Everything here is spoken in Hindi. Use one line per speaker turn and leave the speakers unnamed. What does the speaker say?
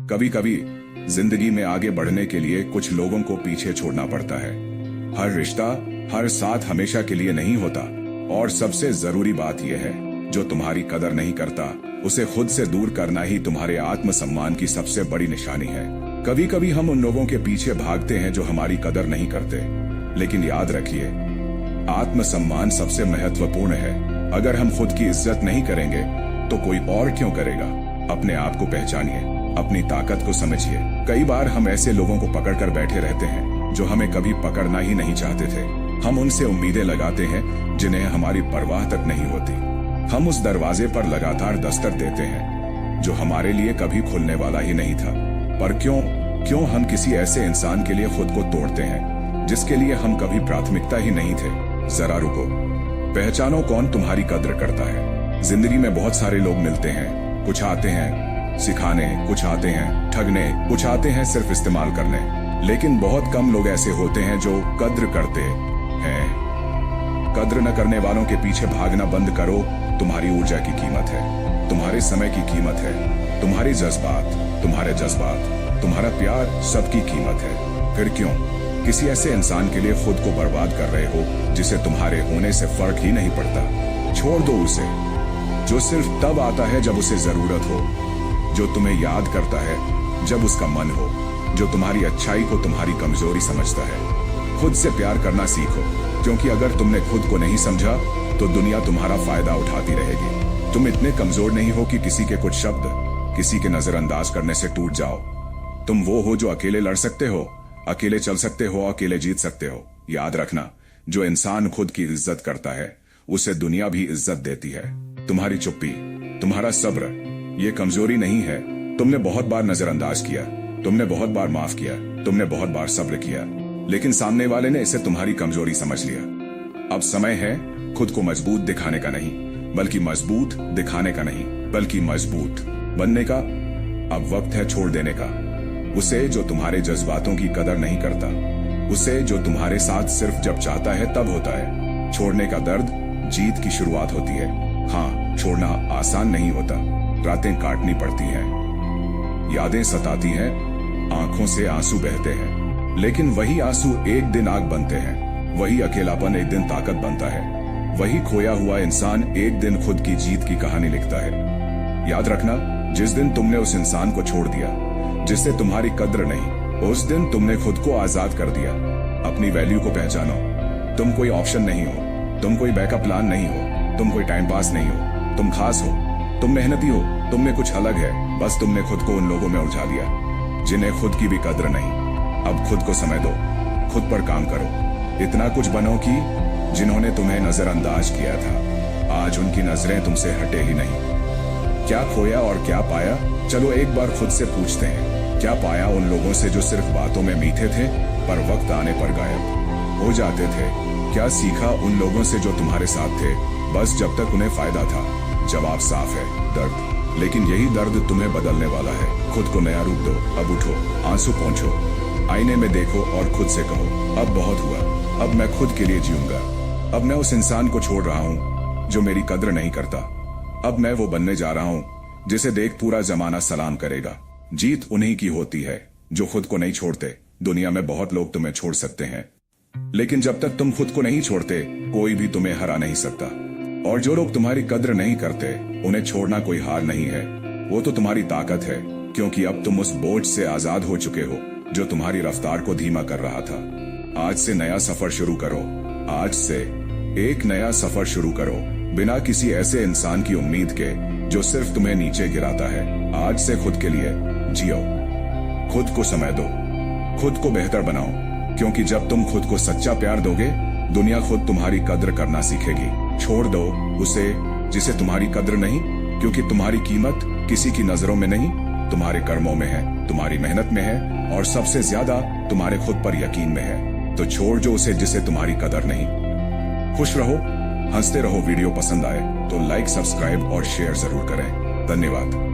कभी कभी जिंदगी में आगे बढ़ने के लिए कुछ लोगों को पीछे छोड़ना पड़ता है। हर रिश्ता, हर साथ हमेशा के लिए नहीं होता। और सबसे जरूरी बात यह है, जो तुम्हारी कदर नहीं करता उसे खुद से दूर करना ही तुम्हारे आत्मसम्मान की सबसे बड़ी निशानी है। कभी कभी हम उन लोगों के पीछे भागते हैं जो हमारी कदर नहीं करते, लेकिन याद रखिए, आत्मसम्मान सबसे महत्वपूर्ण है। अगर हम खुद की इज्जत नहीं करेंगे तो कोई और क्यों करेगा। अपने आप को पहचानिए, अपनी ताकत को समझिए। कई बार हम ऐसे लोगों को पकड़कर बैठे रहते हैं जो हमें कभी पकड़ना ही नहीं चाहते थे। हम उनसे उम्मीदें लगाते हैं जिन्हें हमारी परवाह तक नहीं होती। हम उस दरवाजे पर लगातार दस्तक देते हैं जो हमारे लिए कभी खुलने वाला ही नहीं था। पर क्यों हम किसी ऐसे इंसान के लिए खुद को तोड़ते हैं जिसके लिए हम कभी प्राथमिकता ही नहीं थे। जरा रुको, पहचानो कौन तुम्हारी कद्र करता है। जिंदगी में बहुत सारे लोग मिलते हैं, कुछ आते हैं सिखाने, कुछ आते हैं ठगने, कुछ आते हैं सिर्फ इस्तेमाल करने, लेकिन बहुत कम लोग ऐसे होते हैं जो कद्र करते हैं। कद्र न करने वालों के पीछे भागना बंद करो। तुम्हारी ऊर्जा की कीमत है, तुम्हारे समय की कीमत है, तुम्हारे जज्बात, तुम्हारा प्यार, सबकी कीमत है। फिर क्यों किसी ऐसे इंसान के लिए खुद को बर्बाद कर रहे हो जिसे तुम्हारे होने से फर्क ही नहीं पड़ता। छोड़ दो उसे, जो सिर्फ तब आता है जब उसे जरूरत हो, जो तुम्हें याद करता है जब उसका मन हो, जो तुम्हारी अच्छाई को तुम्हारी कमजोरी समझता है। खुद से प्यार करना सीखो, क्योंकि अगर तुमने खुद को नहीं समझा तो दुनिया तुम्हारा फायदा उठाती रहेगी। तुम इतने कमजोर नहीं हो कि किसी के कुछ शब्द किसी के नजरअंदाज करने से टूट जाओ। तुम वो हो जो अकेले लड़ सकते हो, अकेले चल सकते हो, अकेले जीत सकते हो। याद रखना, जो इंसान खुद की इज्जत करता है उसे दुनिया भी इज्जत देती है। तुम्हारी चुप्पी, तुम्हारा सब्र, ये कमजोरी नहीं है। तुमने बहुत बार नजरअंदाज किया, तुमने बहुत बार माफ किया, तुमने बहुत बार सब्र किया, लेकिन सामने वाले ने इसे तुम्हारी कमजोरी समझ लिया। अब समय है खुद को मजबूत दिखाने का नहीं, बल्कि मजबूत दिखाने का नहीं, बल्कि मजबूत बनने का। अब वक्त है छोड़ देने का उसे जो तुम्हारे जज्बातों की कदर नहीं करता, उसे जो तुम्हारे साथ सिर्फ जब चाहता है तब होता है। छोड़ने का दर्द जीत की शुरुआत होती है। हाँ, छोड़ना आसान नहीं होता, रातें काटनी पड़ती हैं, यादें सताती हैं, आंखों से आंसू बहते हैं, लेकिन वही आंसू एक दिन आग बनते हैं। वही अकेलापन एक दिन ताकत बनता है। वही खोया हुआ इंसान एक दिन खुद की जीत की कहानी लिखता है। याद रखना, जिस दिन तुमने उस इंसान को छोड़ दिया जिससे तुम्हारी कद्र नहीं, उस दिन तुमने खुद को आजाद कर दिया। अपनी वैल्यू को पहचानो। तुम कोई ऑप्शन नहीं हो, तुम कोई बैकअप प्लान नहीं हो, तुम कोई टाइम पास नहीं हो, तुम खास हो, तुम मेहनती हो, तुम में कुछ अलग है। बस तुमने खुद को उन लोगों में उलझा लिया जिन्हें खुद की भी कद्र नहीं। अब खुद को समय दो, खुद पर काम करो। इतना कुछ बनो कि जिन्होंने तुम्हें नजरअंदाज किया था आज उनकी नजरें तुमसे हटे ही नहीं। क्या खोया और क्या पाया, चलो एक बार खुद से पूछते हैं। क्या पाया उन लोगों से जो सिर्फ बातों में मीठे थे पर वक्त आने पर गायब हो जाते थे। क्या सीखा उन लोगों से जो तुम्हारे साथ थे बस जब तक उन्हें फायदा था। जवाब साफ है, दर्द। लेकिन यही दर्द तुम्हें बदलने वाला है। खुद को नया रूप दो। अब उठो, आंसू पोंछो, आईने में देखो और खुद से कहो, अब बहुत हुआ, अब मैं खुद के लिए जीऊंगा। अब मैं उस इंसान को छोड़ रहा हूँ जो मेरी कद्र नहीं करता। अब मैं वो बनने जा रहा हूँ जिसे देख पूरा जमाना सलाम करेगा। जीत उन्हीं की होती है जो खुद को नहीं छोड़ते। दुनिया में बहुत लोग तुम्हें छोड़ सकते हैं, लेकिन जब तक तुम खुद को नहीं छोड़ते कोई भी तुम्हें हरा नहीं सकता। और जो लोग तुम्हारी कद्र नहीं करते उन्हें छोड़ना कोई हार नहीं है, वो तो तुम्हारी ताकत है। क्योंकि अब तुम उस बोझ से आजाद हो चुके हो जो तुम्हारी रफ्तार को धीमा कर रहा था। आज से नया सफर शुरू करो। आज से एक नया सफर शुरू करो, बिना किसी ऐसे इंसान की उम्मीद के जो सिर्फ तुम्हें नीचे गिराता है। आज से खुद के लिए जियो, खुद को समय दो, खुद को बेहतर बनाओ। क्योंकि जब तुम खुद को सच्चा प्यार दोगे दुनिया खुद तुम्हारी कद्र करना सीखेगी। छोड़ दो उसे जिसे तुम्हारी कद्र नहीं, क्योंकि तुम्हारी कीमत किसी की नजरों में नहीं, तुम्हारे कर्मों में है, तुम्हारी मेहनत में है, और सबसे ज्यादा तुम्हारे खुद पर यकीन में है। तो छोड़ जो उसे जिसे तुम्हारी कदर नहीं। खुश रहो, हंसते रहो। वीडियो पसंद आए तो लाइक, सब्सक्राइब और शेयर जरूर करें। धन्यवाद।